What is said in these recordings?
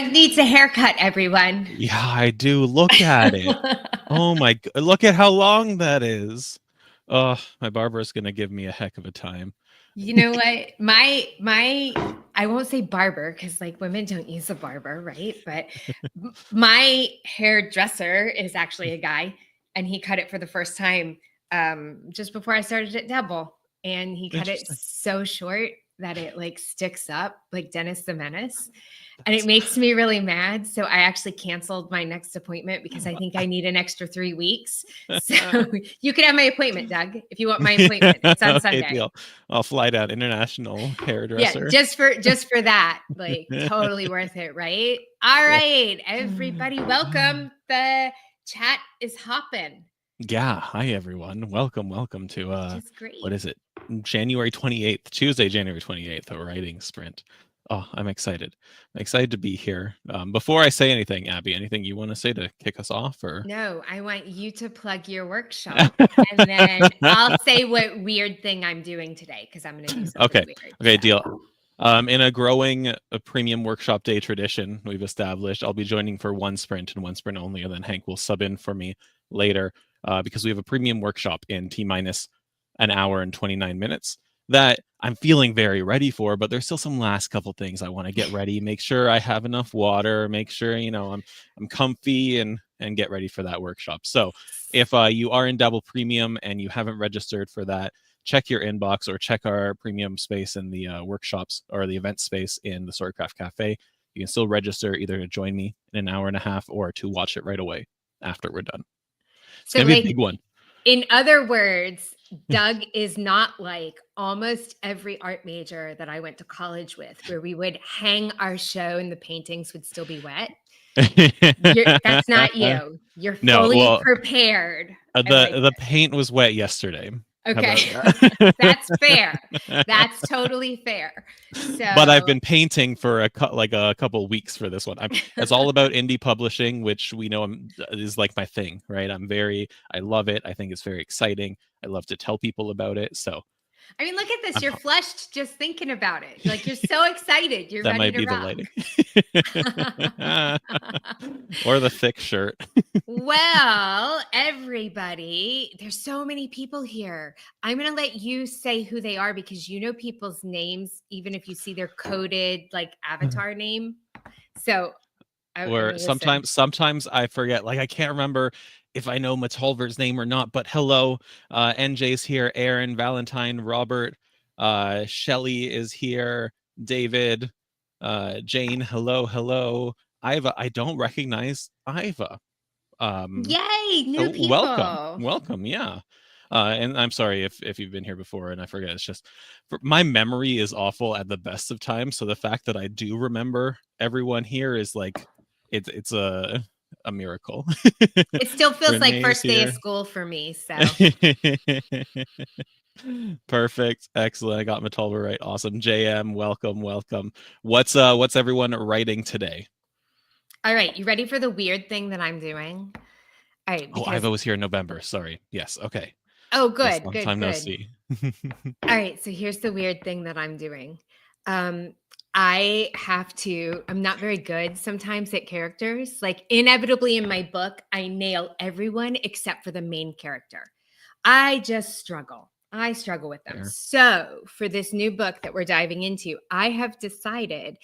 Doug needs a haircut, everyone. Yeah, I do. Look at it. Oh my, look at how long that is. Oh, my barber is going to give me a heck of a time. You know what? I won't say barber because like women don't use a barber, right? But my hairdresser is actually a guy, and he cut it for the first time just before I started at Dabble, and he cut it Interesting. so short that it like sticks up like Dennis the Menace. And it makes me really mad. So I actually canceled my next appointment because I think I need an extra 3 weeks. So you could have my appointment, Doug, if you want my appointment. It's on Okay, Sunday. deal. I'll fly down international Yeah, hairdresser. just for that. Like totally worth it, right? All right, everybody, welcome. The chat is hopping. Yeah, hi everyone. Welcome to Which is great. what is it? January 28th, Tuesday, January 28th, a writing sprint. Oh, I'm excited. I'm excited to be here. Before I say anything, Abby, anything you want to say to kick us off, or? No, I want you to plug your workshop, and then I'll say what weird thing I'm doing today because I'm going to do something weird. Okay, so. deal. In a growing premium workshop day tradition we've established, I'll be joining for one sprint and one sprint only, and then Hank will sub in for me later because we have a premium workshop in T-minus an hour and 29 minutes that I'm feeling very ready for, but there's still some last couple things I want to get ready, make sure I have enough water, make sure, I'm comfy and get ready for that workshop. So if you are in Dabble Premium and you haven't registered for that, check your inbox or check our premium space in the workshops or the event space in the Swordcraft Cafe. You can still register either to join me in an hour and a half or to watch it right away after we're done. It's going to be a big one. In other words, Doug is not like almost every art major that I went to college with, where we would hang our show and the paintings would still be wet. That's not you. You're fully prepared. The paint was wet yesterday. Okay, that's fair. That's totally fair. So, but I've been painting for a couple weeks for this one. It's all about indie publishing, which we know is like my thing, right? I love it. I think it's very exciting. I love to tell people about it. So, I mean, look at this. You're flushed just thinking about it. Like you're so excited. You're that ready might to be rock. The lighting. Or the thick shirt. Well, everybody, there's so many people here. I'm going to let you say who they are because you know people's names, even if you see their coded like avatar name. So, or sometimes I forget. Like I can't remember if I know Matolver's name or not. But hello, NJ's here. Aaron, Valentine, Robert, Shelly is here. David, Jane. Hello. Iva. I don't recognize Iva. Yay, new people. Welcome. Yeah. And I'm sorry if you've been here before and I forget. It's just my memory is awful at the best of times. So the fact that I do remember everyone here is like it's a miracle. It still feels like first day of school for me. So perfect, excellent. I got Matolva right. Awesome. JM, welcome. What's everyone writing today? All right, you ready for the weird thing that I'm doing? All right. Iva was here in November. Sorry. Yes. Okay. Oh, good. Yes, good. No see. All right. So here's the weird thing that I'm doing. I'm not very good sometimes at characters. Like inevitably in my book, I nail everyone except for the main character. I just struggle. I struggle with them. Fair. So for this new book that we're diving into, I have decided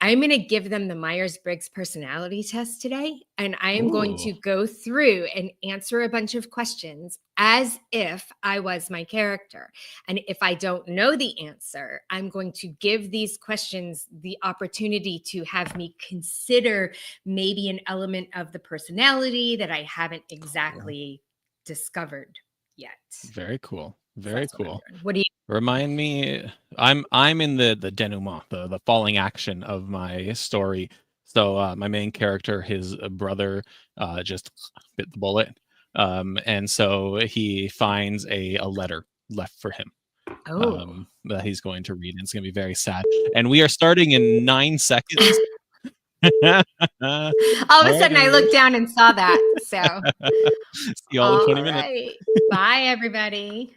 I'm going to give them the Myers-Briggs personality test today, and I am going to go through and answer a bunch of questions as if I was my character. And if I don't know the answer, I'm going to give these questions the opportunity to have me consider maybe an element of the personality that I haven't exactly discovered yet. Very cool. Very cool. What do you remind me? I'm in the denouement, the falling action of my story. So my main character, his brother, just bit the bullet, and so he finds a letter left for him that he's going to read, and it's going to be very sad. And we are starting in 9 seconds. All of a sudden, I looked down and saw that. So, see you all in 20 minutes. Bye, everybody.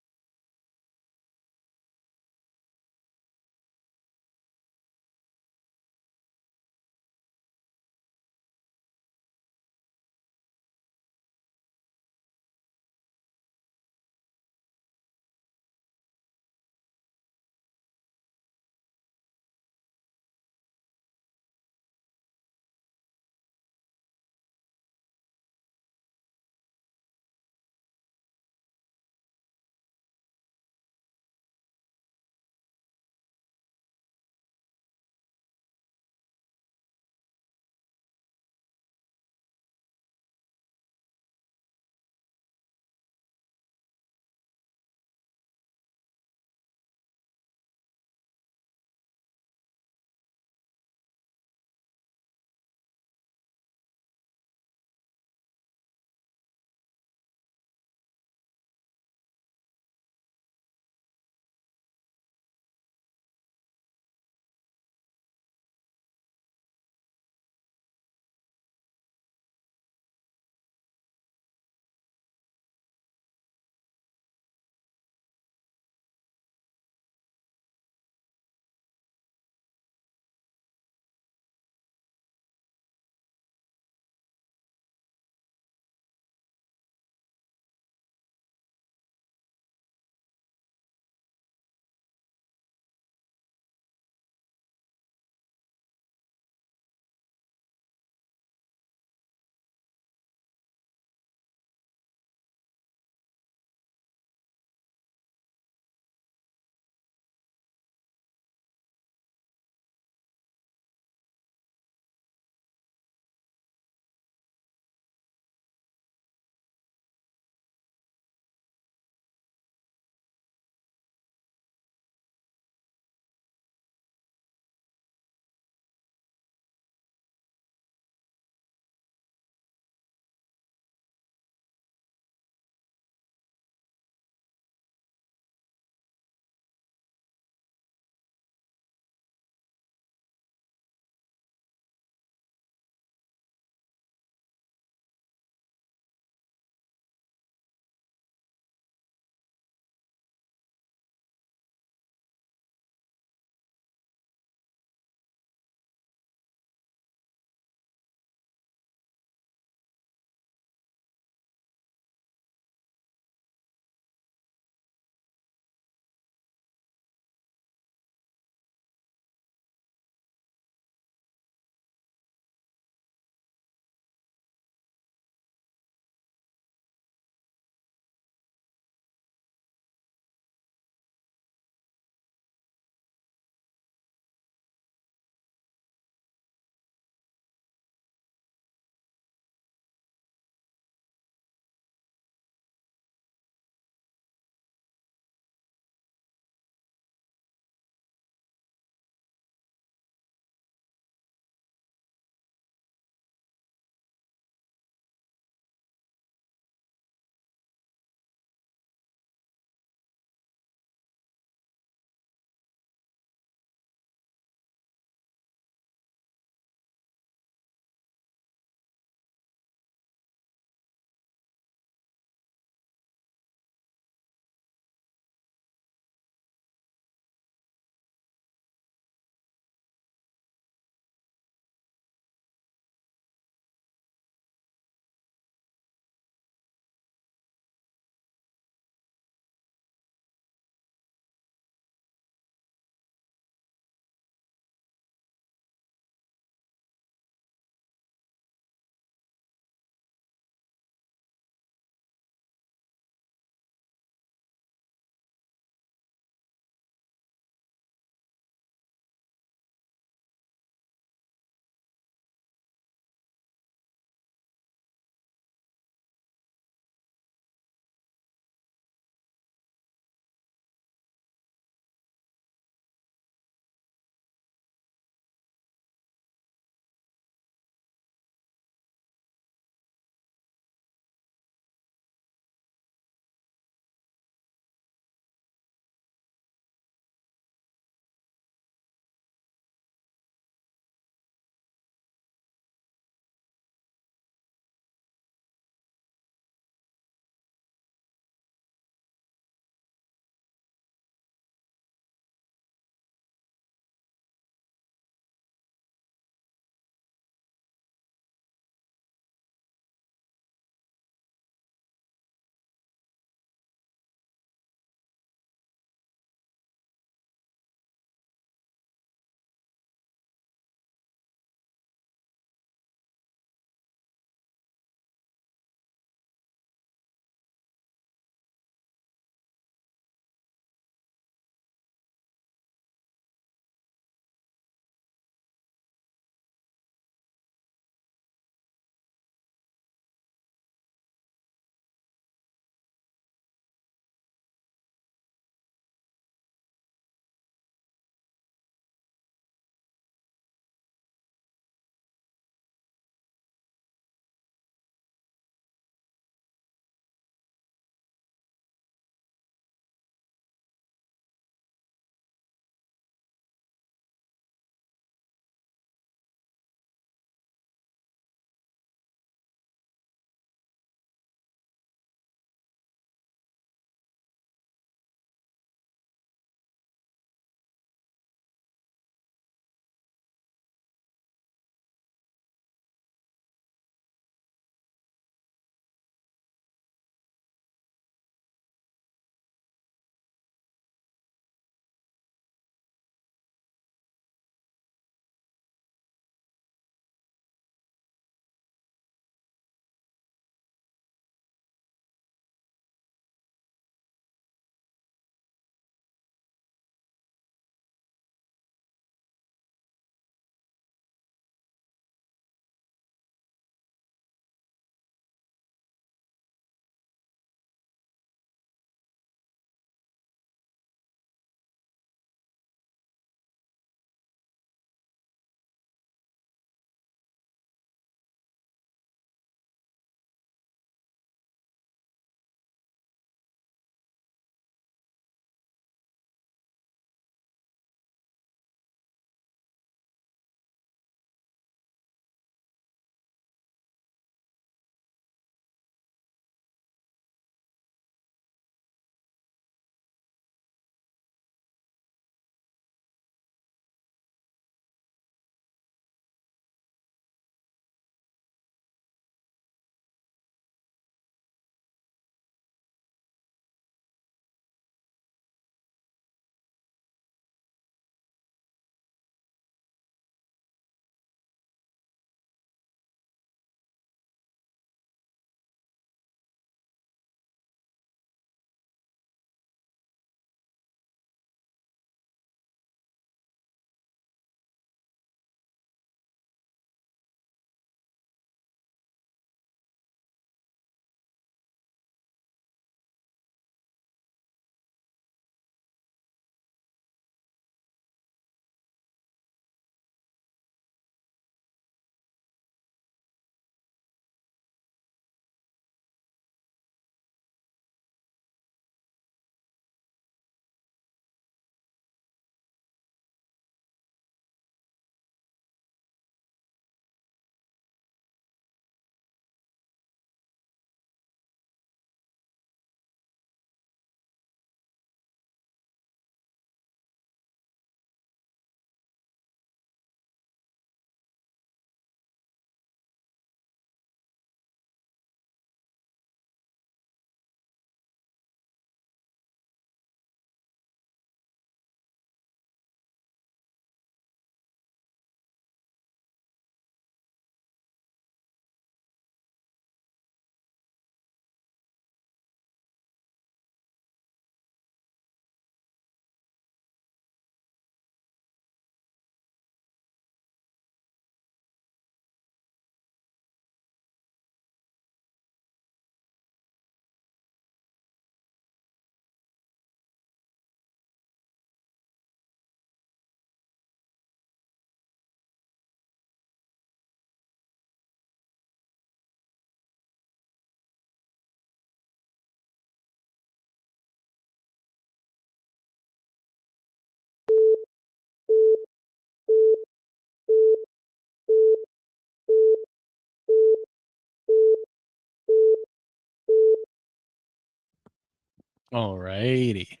All righty.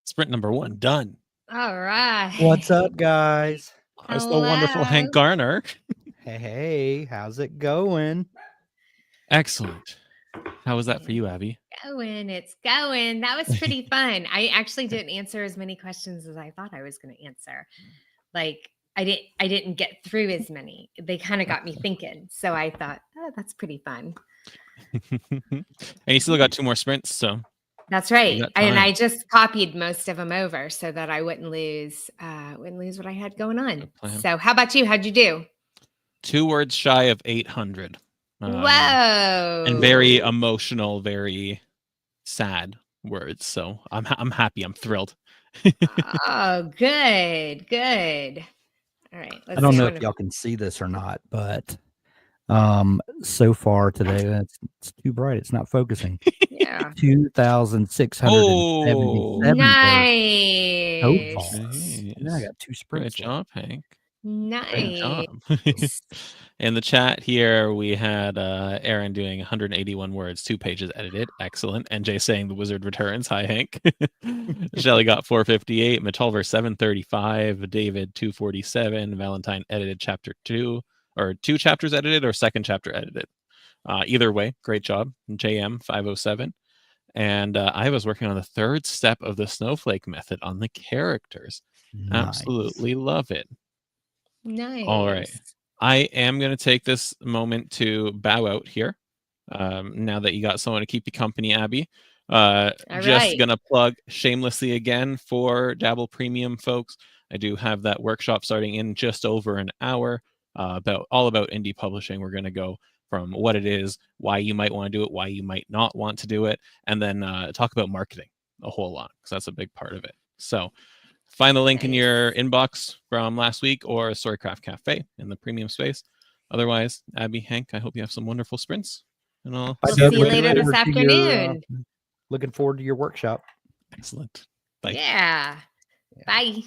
Sprint number 1 done. All right. What's up, guys? It's the wonderful Hank Hello. Garner. Hey, how's it going? Excellent. How was that for you, Abby? It's going. That was pretty fun. I actually didn't answer as many questions as I thought I was going to answer. Like I didn't get through as many. They kind of got me thinking. So I thought, oh, that's pretty fun. And you still got 2 more sprints, so that's right. And I just copied most of them over so that I wouldn't lose what I had going on. So how about you? How'd you do? 2 words shy of 800. Whoa. And very emotional, very sad words. So I'm happy. I'm thrilled. Oh, good. All right. I don't know if y'all can see this or not, but so far today, it's too bright. It's not focusing. Yeah. 2,677. Nice. And I got 2 sprints. Good job, Hank. Nice. Great job. In the chat here, we had Aaron doing 181 words, 2 pages edited. Excellent. And Jay saying the wizard returns. Hi, Hank. Shelly got 458. Matulver 735. David 247. Valentine edited chapter 2, or 2 chapters edited, or 2nd chapter edited. Either way, great job. JM 507. And I was working on the 3rd step of the snowflake method on the characters. Nice. Absolutely love it. Nice. All right. I am going to take this moment to bow out here. Now that you got someone to keep you company, Abby. Just going to plug shamelessly again for Dabble Premium, folks. I do have that workshop starting in just over an hour all about indie publishing. We're going to go from what it is, why you might want to do it, why you might not want to do it, and then talk about marketing a whole lot, because that's a big part of it. So find the link in your inbox from last week, or Storycraft Cafe in the premium space. Otherwise, Abby, Hank, I hope you have some wonderful sprints. And I'll see you later this afternoon. Looking forward to your workshop. Excellent. Bye. Yeah. Bye.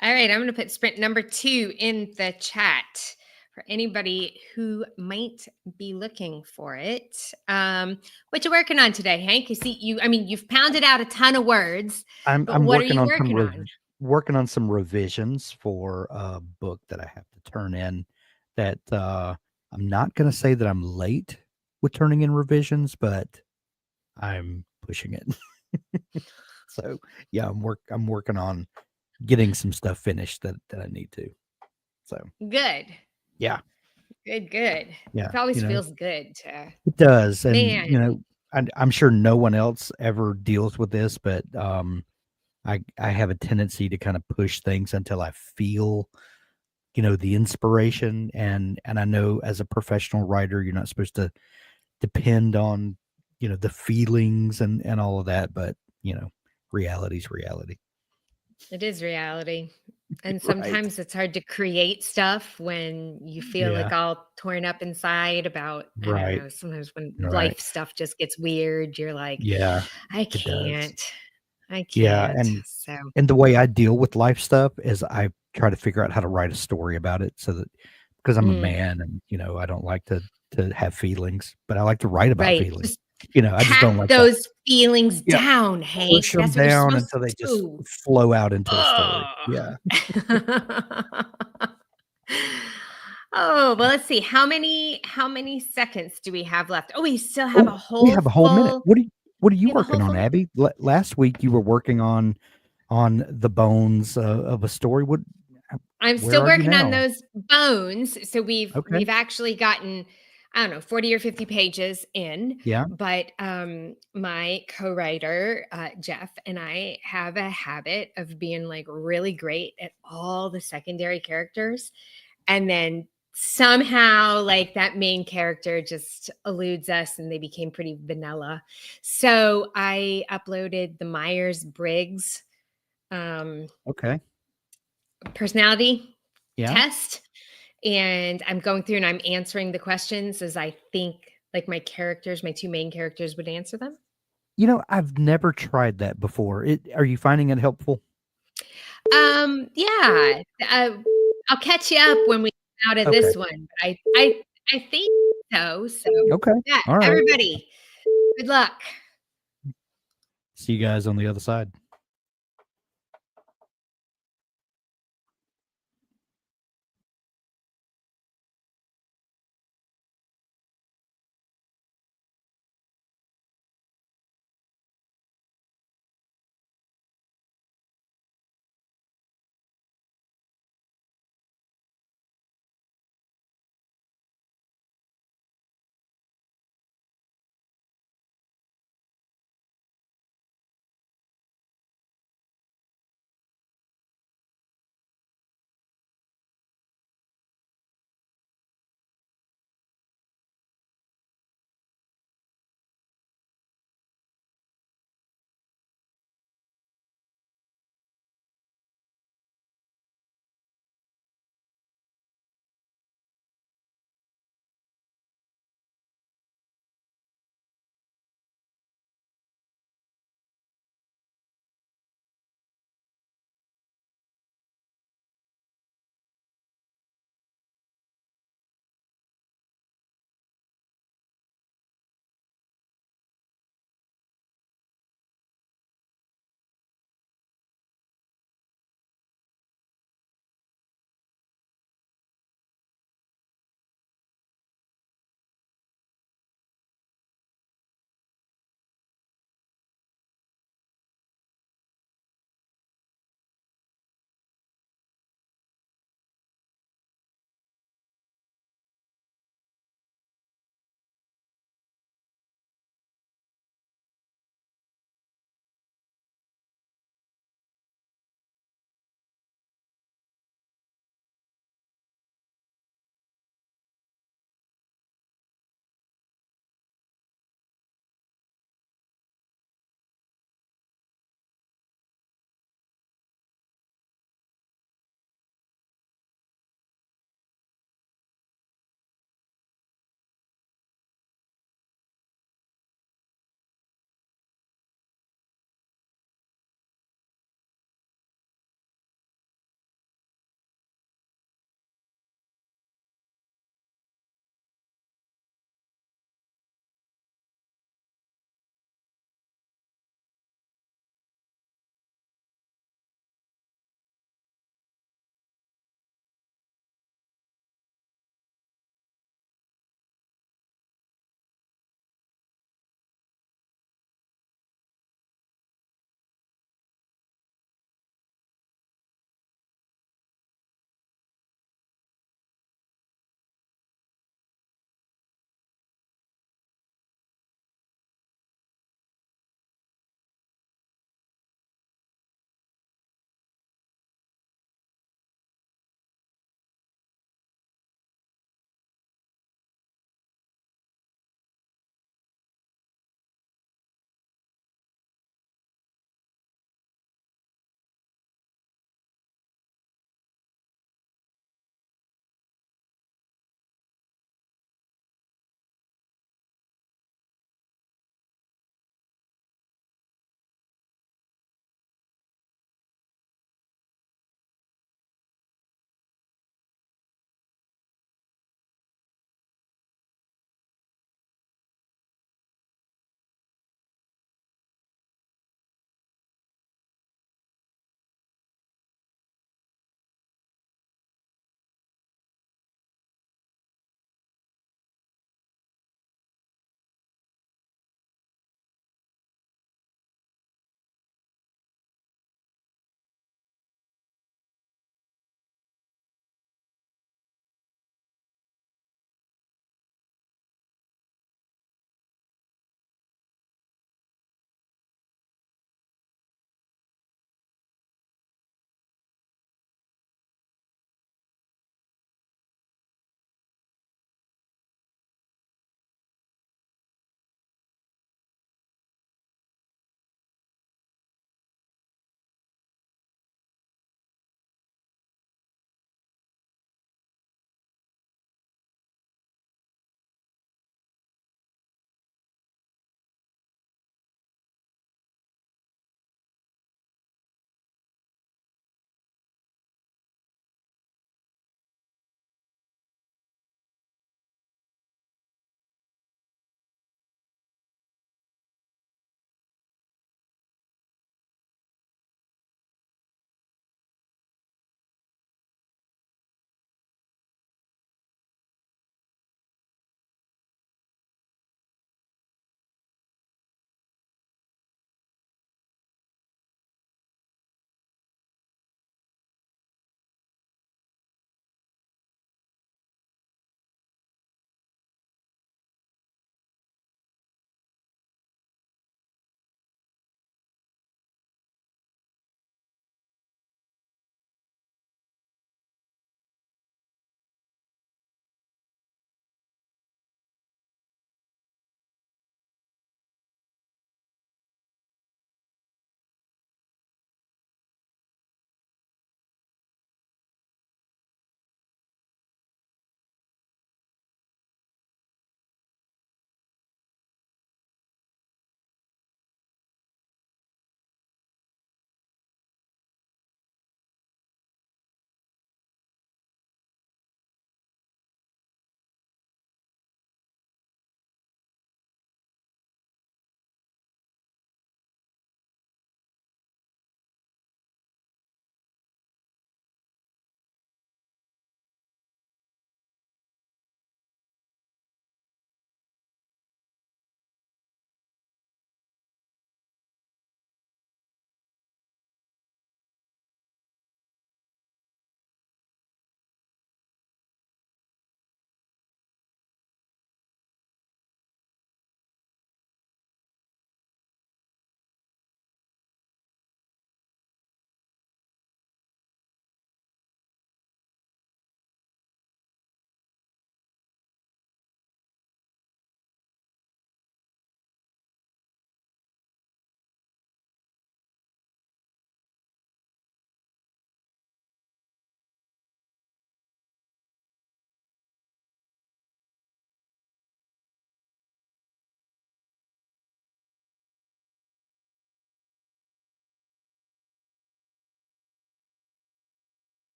All right. I'm going to put sprint number 2 in the chat for anybody who might be looking for it. What you working on today, Hank? You see, you've pounded out a ton of words. I'm working on some revisions for a book that I have to turn in. That I'm not going to say that I'm late with turning in revisions, but I'm pushing it. So yeah, I'm working on getting some stuff finished that I need to. So good. Yeah. Good. Yeah. It always feels good. It does. And, I'm sure no one else ever deals with this, but I have a tendency to kind of push things until I feel, the inspiration. And I know as a professional writer, you're not supposed to depend on, the feelings and all of that. But, reality's reality. It is reality. And sometimes it's hard to create stuff when you feel like all torn up inside about, I don't know, sometimes when life stuff just gets weird, you're like, I can't. Yeah. And the way I deal with life stuff is I try to figure out how to write a story about it, so that, because I'm a man and, I don't like to have feelings, but I like to write about feelings. I just don't like those feelings down, Hank. Push them down until they just flow out into a story. Yeah. Oh, well, let's see. How many seconds do we have left? Oh, we still have a whole minute. What are you working on, Abby? Last week you were working on the bones of a story. I'm still working on those bones. So we've actually gotten, I don't know, 40 or 50 pages in. Yeah. But my co-writer, Jeff, and I have a habit of being like really great at all the secondary characters. And then somehow like that main character just eludes us and they became pretty vanilla. So I uploaded the Myers-Briggs personality test. And I'm going through and I'm answering the questions as I think like my 2 main characters would answer them. I've never tried that before. Are you finding it helpful? Yeah. I'll catch you up when we get out of this one. But I think so. So yeah, all right. Everybody, good luck. See you guys on the other side.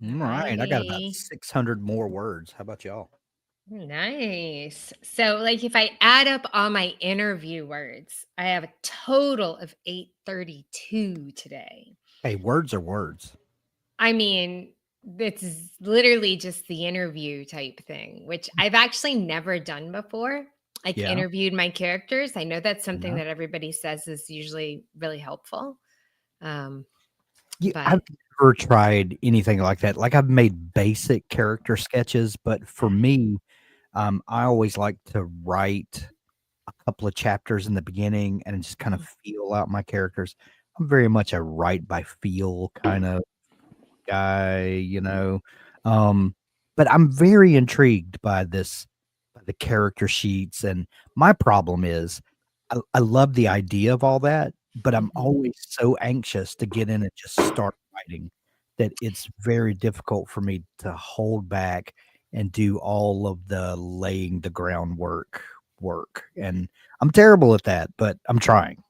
All right. I got about 600 more words. How about y'all? Nice. So, like, if I add up all my interview words, I have a total of 832 today. Hey, words are words. I mean, it's literally just the interview type thing, which I've actually never done before. Like, interviewed my characters. I know that's something that everybody says is usually really helpful. Yeah, But I've never tried anything like that. Like, I've made basic character sketches, but for me, I always like to write a couple of chapters in the beginning and just kind of feel out my characters. I'm very much a write by feel kind of guy, but I'm very intrigued by the character sheets. And my problem is I love the idea of all that, but I'm always so anxious to get in and just start writing that it's very difficult for me to hold back and do all of the laying the groundwork work. And I'm terrible at that, but I'm trying.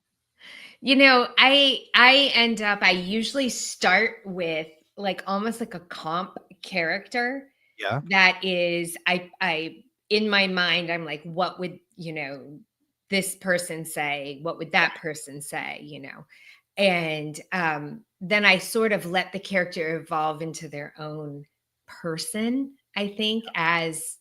I usually start with like almost like a comp character. Yeah. That is, I in my mind, I'm like, what would, this person say? What would that person say? And then I sort of let the character evolve into their own person, I think, as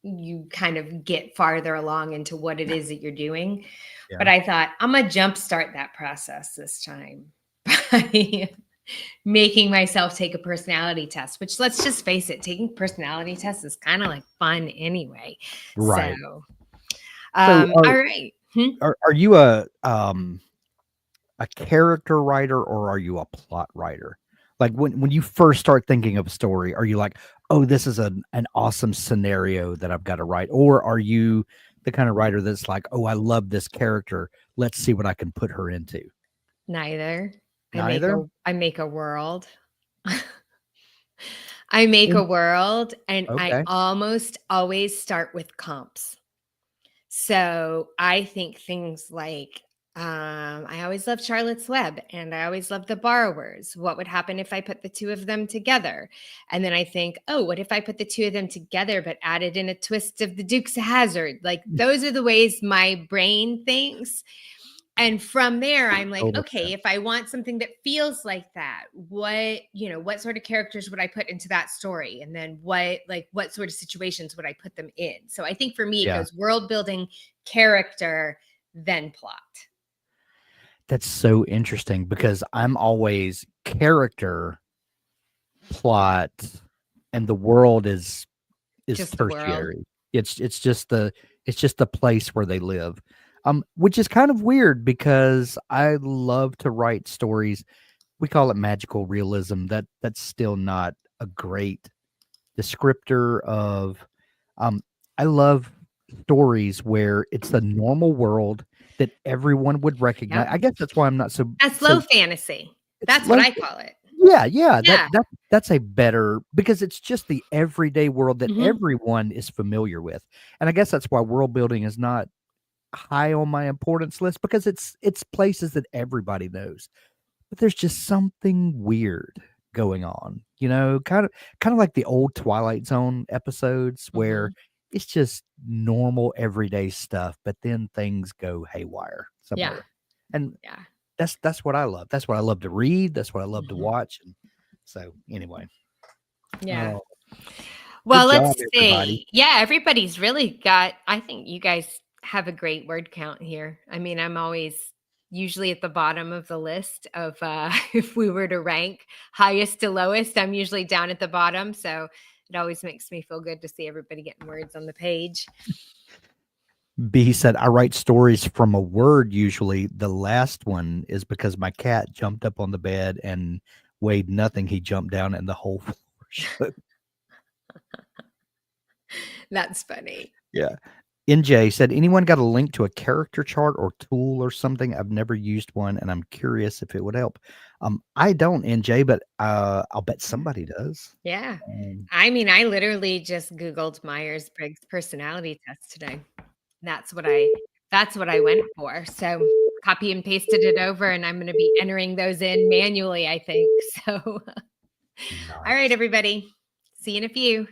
you kind of get farther along into what it is that you're doing. Yeah. But I thought, I'm going to jumpstart that process this time by making myself take a personality test, which, let's just face it, taking personality tests is kind of like fun anyway. Right. So, All right. Are you a character writer or are you a plot writer? Like when you first start thinking of a story, are you like, oh, this is an awesome scenario that I've got to write? Or are you the kind of writer that's like, oh, I love this character. Let's see what I can put her into? Neither. Neither? I make a world. I make a world, and I almost always start with comps. So I think things like, I always loved Charlotte's Web and I always loved The Borrowers. What would happen if I put the two of them together? And then I think, oh, what if I put the two of them together but added in a twist of the Dukes of Hazzard? Like, those are the ways my brain thinks. And from there, I'm like, okay, if I want something that feels like that, what sort of characters would I put into that story? And then what sort of situations would I put them in? So I think for me, it goes world building, character, then plot. That's so interesting because I'm always character, plot, and the world is just tertiary. It's just the place where they live. Which is kind of weird because I love to write stories. We call it magical realism. That's still not a great descriptor of. I love stories where it's the normal world that everyone would recognize. I guess that's why I'm not so. That's low fantasy. That's what I call it. Yeah. That's a better, because it's just the everyday world that everyone is familiar with, and I guess that's why world building is not high on my importance list, because it's places that everybody knows, but there's just something weird going on, kind of like the old Twilight Zone episodes where it's just normal everyday stuff, but then things go haywire somewhere. And that's what I love. That's what I love to read. That's what I love to watch. And so anyway. Well, let's see. Everybody. Yeah, everybody's really got, I think you guys have a great word count here. I mean, I'm always usually at the bottom of the list of if we were to rank highest to lowest, I'm usually down at the bottom. So it always makes me feel good to see everybody getting words on the page. B said, I write stories from a word usually. The last one is because my cat jumped up on the bed and weighed nothing. He jumped down and the whole floor shook. That's funny. Yeah. NJ said, anyone got a link to a character chart or tool or something? I've never used one and I'm curious if it would help. I don't, NJ, but I'll bet somebody does. Yeah. I mean, I literally just Googled Myers-Briggs personality test today. That's what I went for. So copy and pasted it over, and I'm going to be entering those in manually, I think. So All right, everybody. See you in a few.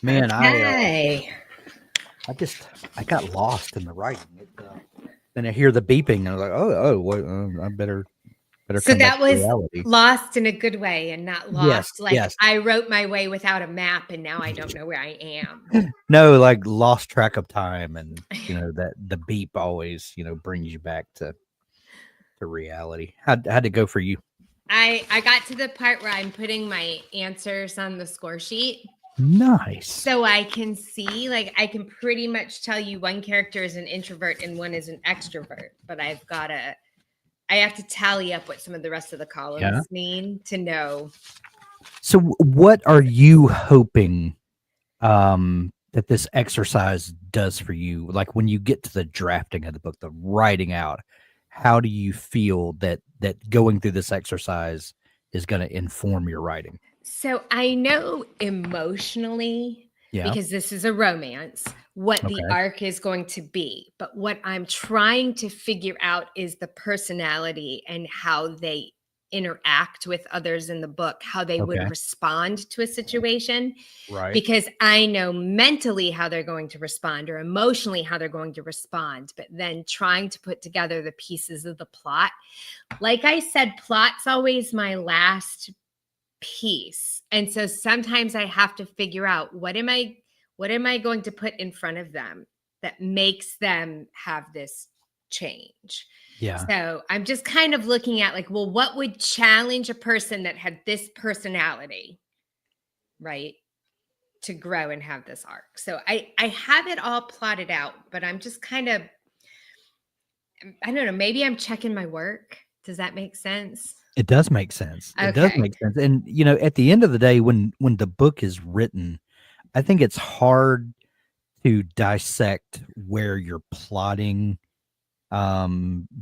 Man, Okay. I got lost in the writing. Then I hear the beeping, and I was like, I better So come back that to was reality. lost in a good way and not Yes, lost. Like yes. I wrote my way without a map and now I don't know where I am. No, like lost track of time, and that the beep always brings you back to reality. How'd it go for you? I got to the part where I'm putting my answers on the score sheet. Nice. So I can see, like, I can pretty much tell you one character is an introvert and one is an extrovert, but I have to tally up what some of the rest of the columns mean to know. So what are you hoping that this exercise does for you? Like when you get to the drafting of the book, the writing out, how do you feel that going through this exercise is going to inform your writing? So I know emotionally, because this is a romance, what the arc is going to be. But what I'm trying to figure out is the personality and how they interact with others in the book, how they would respond to a situation. Right. Because I know mentally how they're going to respond or emotionally how they're going to respond, but then trying to put together the pieces of the plot. Like I said, plot's always my last piece. And so sometimes I have to figure out what am I going to put in front of them that makes them have this change. Yeah. So I'm just kind of looking at like, well, what would challenge a person that had this personality, right, to grow and have this arc? So I have it all plotted out, but I'm just kind of, I don't know, maybe I'm checking my work. Does that make sense? It does make sense. It does Okay. make sense. And at the end of the day, when the book is written, I think it's hard to dissect where your plotting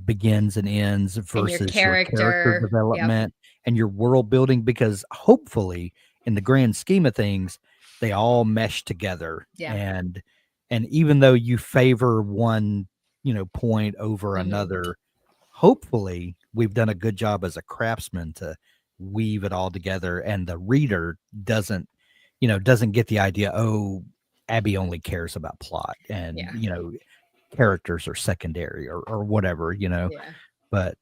begins and ends versus your character development and your world building, because hopefully in the grand scheme of things, they all mesh together. And even though you favor one, point over another, hopefully we've done a good job as a craftsman to weave it all together, and the reader doesn't get the idea, oh, Abby only cares about plot and characters are secondary or whatever, but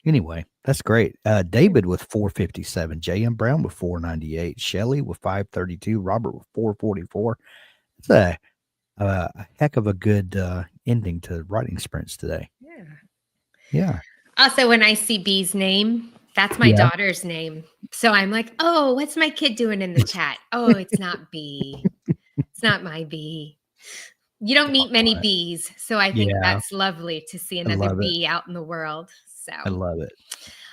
anyway, that's great. David with 457, J.M. Brown with 498, Shelley with 532, Robert with 444. It's a heck of a good ending to writing sprints today. Yeah. Also, when I see B's name, that's my daughter's name. So I'm like, oh, what's my kid doing in the chat? Oh, it's not B. It's not my B. You don't meet many bees. So I think that's lovely to see another bee out in the world. So I love it.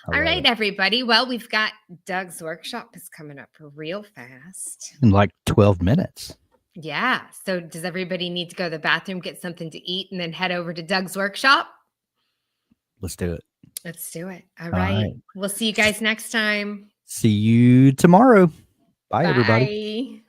All right, everybody. Well, we've got Doug's workshop is coming up real fast. In like 12 minutes. Yeah. So does everybody need to go to the bathroom, get something to eat, and then head over to Doug's workshop? Let's do it. Let's do it. All right. We'll see you guys next time. See you tomorrow. Bye. Everybody.